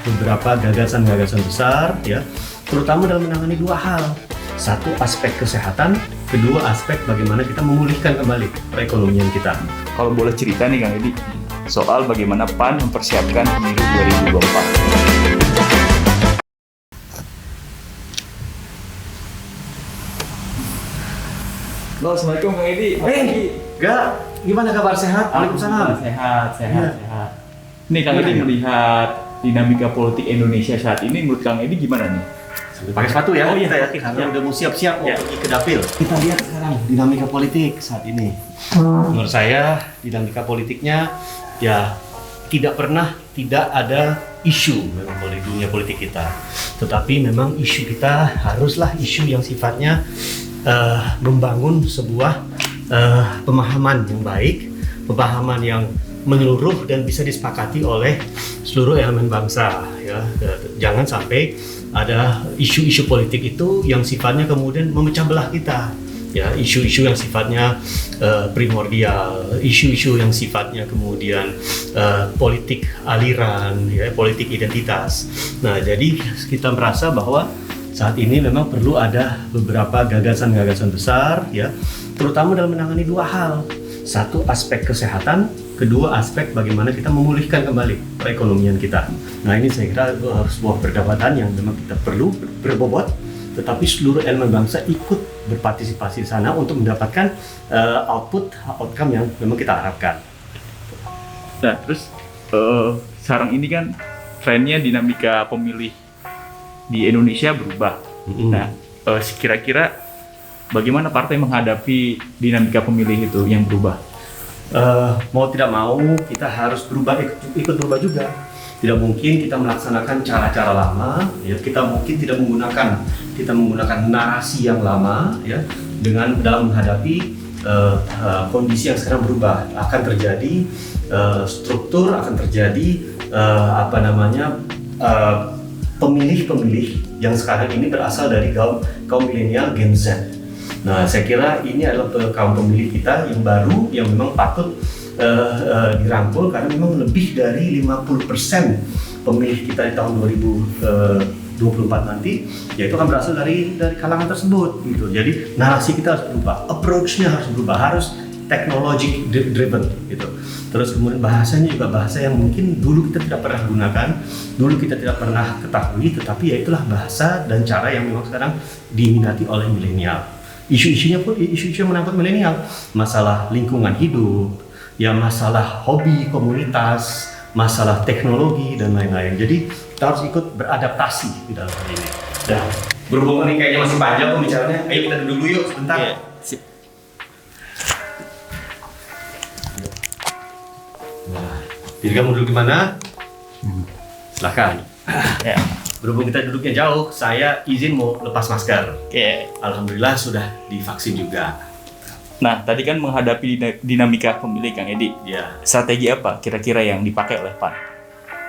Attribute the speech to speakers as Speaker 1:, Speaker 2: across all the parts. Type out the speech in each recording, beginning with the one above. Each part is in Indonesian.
Speaker 1: beberapa gagasan-gagasan besar ya, terutama dalam menangani dua hal. Satu, aspek kesehatan, kedua aspek bagaimana kita memulihkan kembali perekonomian kita.
Speaker 2: Kalau boleh cerita nih Kang Edi, soal bagaimana PAN mempersiapkan pemilu 2024. Halo, Assalamualaikum Kang Edi.
Speaker 1: Gak, gimana kabar, sehat? Waalaikumsalam.
Speaker 2: Sehat. Nih Kang Edi melihat dinamika politik Indonesia saat ini, menurut Kang Edi gimana nih?
Speaker 1: Pakai sepatu ya,
Speaker 2: Oh iya,
Speaker 1: kita ya,
Speaker 2: pakai
Speaker 1: karena udah mau siap-siap mau
Speaker 2: Ya.
Speaker 1: pergi ke dapil. Kita lihat sekarang dinamika politik saat ini. Menurut saya dinamika politiknya ya tidak ada isu memang di dunia politik kita. Tetapi memang isu kita haruslah isu yang sifatnya membangun sebuah pemahaman yang baik, pemahaman yang menyeluruh dan bisa disepakati oleh seluruh elemen bangsa ya. Jangan sampai ada isu-isu politik itu yang sifatnya kemudian memecah belah kita ya, isu-isu yang sifatnya primordial, isu-isu yang sifatnya kemudian politik aliran ya, politik identitas. Nah, jadi kita merasa bahwa saat ini memang perlu ada beberapa gagasan-gagasan besar ya, terutama dalam menangani dua hal. Satu, aspek kesehatan, kedua aspek bagaimana kita memulihkan kembali perekonomian kita. Nah, ini saya kira sebuah perdebatan yang memang kita perlu berbobot, tetapi seluruh elemen bangsa ikut berpartisipasi di sana untuk mendapatkan outcome yang memang kita harapkan.
Speaker 2: Nah, terus sekarang ini kan trennya dinamika pemilih di Indonesia berubah. Nah, kira-kira bagaimana partai menghadapi dinamika pemilih itu yang berubah?
Speaker 1: Mau tidak mau kita harus berubah, ikut berubah juga. Tidak mungkin kita melaksanakan cara-cara lama ya, kita tidak menggunakan narasi yang lama ya, dengan dalam menghadapi kondisi yang sekarang berubah. Akan terjadi struktur, akan terjadi pemilih-pemilih yang sekarang ini berasal dari kaum milenial Gen Z. Nah, saya kira ini adalah kaum pemilih kita yang baru, yang memang patut dirangkul, karena memang lebih dari 50% pemilih kita di tahun 2024 nanti, yaitu akan berasal dari kalangan tersebut gitu. Jadi narasi kita harus berubah, approach-nya harus berubah, harus technology driven gitu. Terus kemudian bahasanya juga bahasa yang mungkin dulu kita tidak pernah gunakan, dulu kita tidak pernah ketahui, tetapi ya itulah bahasa dan cara yang memang sekarang diminati oleh milenial. Isu-isunya pun isu-isu yang menangkut milenial, masalah lingkungan hidup, ya masalah hobi komunitas, masalah teknologi dan lain-lain. Jadi kita harus ikut beradaptasi di dalam hal ini. Dan berhubung ini kayaknya masih panjang pembicaraannya, ayo kita duduk dulu yuk sebentar.
Speaker 2: Iya, sip.
Speaker 1: Nah, jadi kamu duduk di mana? Silakan.
Speaker 2: Ya.
Speaker 1: Berhubung kita duduknya jauh, saya izin mau lepas masker.
Speaker 2: Oke.
Speaker 1: Alhamdulillah sudah divaksin juga.
Speaker 2: Nah, tadi kan menghadapi dinamika pemilih Kang Edi,
Speaker 1: Ya,
Speaker 2: strategi apa kira-kira yang dipakai oleh PAN?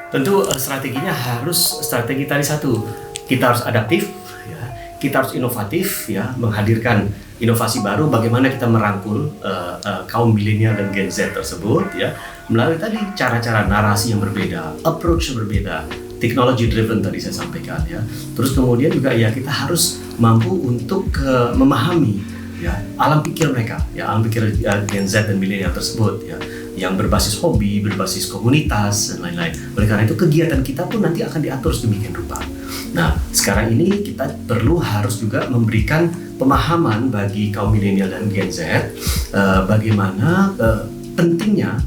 Speaker 1: tentu strateginya harus strategi tadi satu. Kita harus adaptif, ya. Kita harus inovatif, ya, menghadirkan inovasi baru. Bagaimana kita merangkul kaum milenial dan Gen Z tersebut, ya, melalui tadi cara-cara narasi yang berbeda, approach yang berbeda, technology driven tadi saya sampaikan, ya. Terus kemudian juga ya kita harus mampu untuk memahami ya alam pikir mereka, ya alam pikir Gen Z dan milenial tersebut, ya, yang berbasis hobi, berbasis komunitas dan lain-lain. Oleh karena itu kegiatan kita pun nanti akan diatur sedemikian rupa. Nah, sekarang ini kita perlu harus juga memberikan pemahaman bagi kaum milenial dan Gen Z bagaimana pentingnya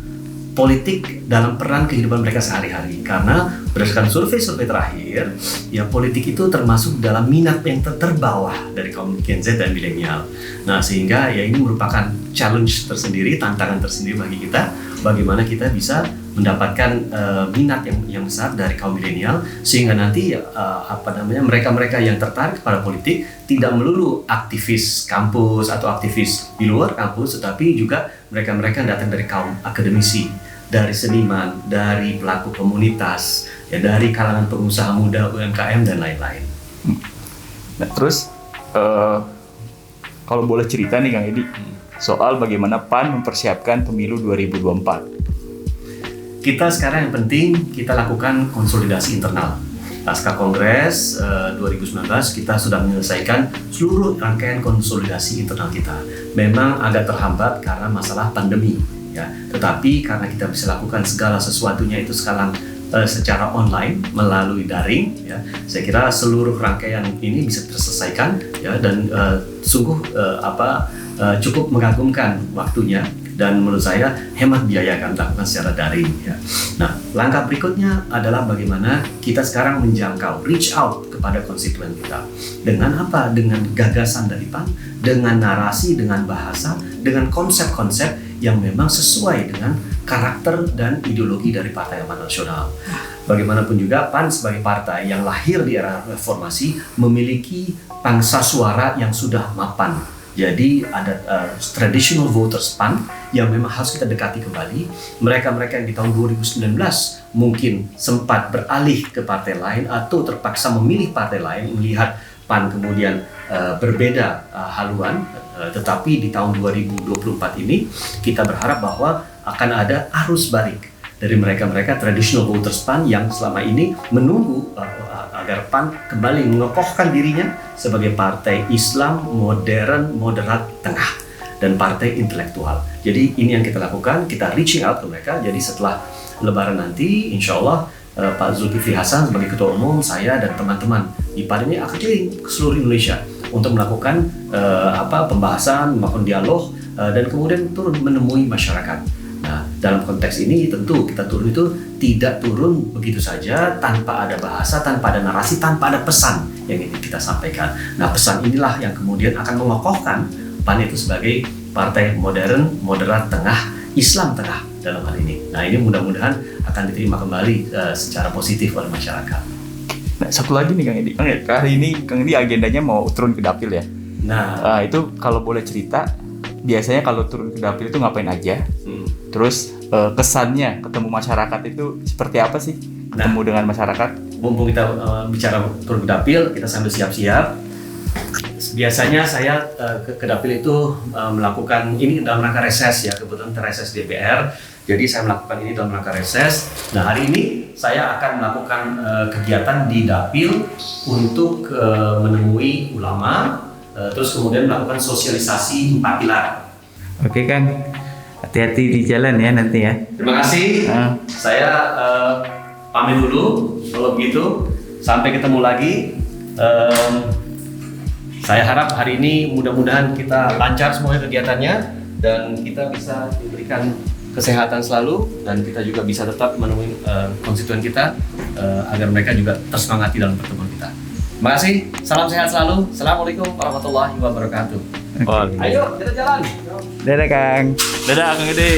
Speaker 1: politik dalam peran kehidupan mereka sehari-hari. Karena berdasarkan survei-survei terakhir, ya politik itu termasuk dalam minat yang terbawah dari kaum Gen Z dan milenial. Nah, sehingga ya ini merupakan challenge tersendiri, tantangan tersendiri bagi kita, bagaimana kita bisa mendapatkan minat yang besar dari kaum milenial, sehingga nanti mereka-mereka yang tertarik kepada politik tidak melulu aktivis kampus atau aktivis di luar kampus, tetapi juga mereka-mereka yang datang dari kaum akademisi, dari seniman, dari pelaku komunitas, ya, dari kalangan pengusaha muda, UMKM dan lain-lain.
Speaker 2: Nah, terus kalau boleh cerita nih Kang Edi, soal bagaimana PAN mempersiapkan pemilu 2024.
Speaker 1: kita sekarang yang penting kita lakukan konsolidasi internal. Pasca Kongres 2019 kita sudah menyelesaikan seluruh rangkaian konsolidasi internal kita. Memang agak terhambat karena masalah pandemi, ya. Tetapi karena kita bisa lakukan segala sesuatunya itu sekarang secara online melalui daring, ya. Saya kira seluruh rangkaian ini bisa terselesaikan, ya, dan sungguh cukup mengagumkan waktunya. Dan menurut saya hemat biaya akan dilakukan secara daring, ya. Nah, langkah berikutnya adalah bagaimana kita sekarang menjangkau, reach out kepada konstituen kita. Dengan apa? Dengan gagasan dari PAN, dengan narasi, dengan bahasa, dengan konsep-konsep yang memang sesuai dengan karakter dan ideologi dari Partai Amanat Nasional. Bagaimanapun juga PAN sebagai partai yang lahir di era reformasi memiliki pangsa suara yang sudah mapan. Jadi ada traditional voters PAN yang memang harus kita dekati kembali. Mereka-mereka yang di tahun 2019 mungkin sempat beralih ke partai lain atau terpaksa memilih partai lain melihat PAN kemudian berbeda haluan. Tetapi di tahun 2024 ini kita berharap bahwa akan ada arus balik dari mereka-mereka traditional voters PAN yang selama ini menunggu agar PAN kembali mengokohkan dirinya sebagai partai Islam modern, moderat, tengah, dan partai intelektual. Jadi ini yang kita lakukan, kita reaching out ke mereka. Jadi setelah Lebaran nanti, insya Allah Pak Zulkifli Hasan sebagai Ketua Umum, saya dan teman-teman di PAN ini akan keliling ke seluruh Indonesia untuk melakukan pembahasan, melakukan dialog, dan kemudian turun menemui masyarakat. Nah, dalam konteks ini tentu kita turun itu tidak turun begitu saja tanpa ada bahasa, tanpa ada narasi, tanpa ada pesan yang ingin kita sampaikan. Nah, pesan inilah yang kemudian akan mengokohkan PAN itu sebagai partai modern, moderat, tengah, Islam tengah dalam hal ini. Nah, ini mudah-mudahan akan diterima kembali secara positif oleh masyarakat.
Speaker 2: Nah, satu lagi nih Kang Edi. Hari ini Kang Edi agendanya mau turun ke dapil ya. Nah, itu kalau boleh cerita, biasanya kalau turun ke dapil itu ngapain aja? Terus kesannya ketemu masyarakat itu seperti apa sih? Ketemu dengan masyarakat?
Speaker 1: Mumpung kita bicara turun ke dapil, kita sambil siap-siap. Biasanya saya ke dapil itu melakukan ini dalam rangka reses, ya, kebetulan reses DPR. Jadi saya melakukan ini dalam rangka reses. Nah, hari ini saya akan melakukan kegiatan di dapil untuk menemui ulama, terus kemudian melakukan sosialisasi 4 pilar.
Speaker 2: Oke Kang, hati-hati di jalan ya nanti ya.
Speaker 1: Terima kasih. Saya pamit dulu. Kalau begitu, sampai ketemu lagi. Saya harap hari ini mudah-mudahan kita lancar semuanya kegiatannya dan kita bisa diberikan kesehatan selalu dan kita juga bisa tetap menemui konstituen kita agar mereka juga tersemangati dalam pertemuan kita. Terima kasih. Salam sehat selalu. Assalamualaikum warahmatullahi wabarakatuh.
Speaker 2: Okay.
Speaker 1: Ayo kita jalan.
Speaker 2: Dadah Kang. Dadah Kang Edi.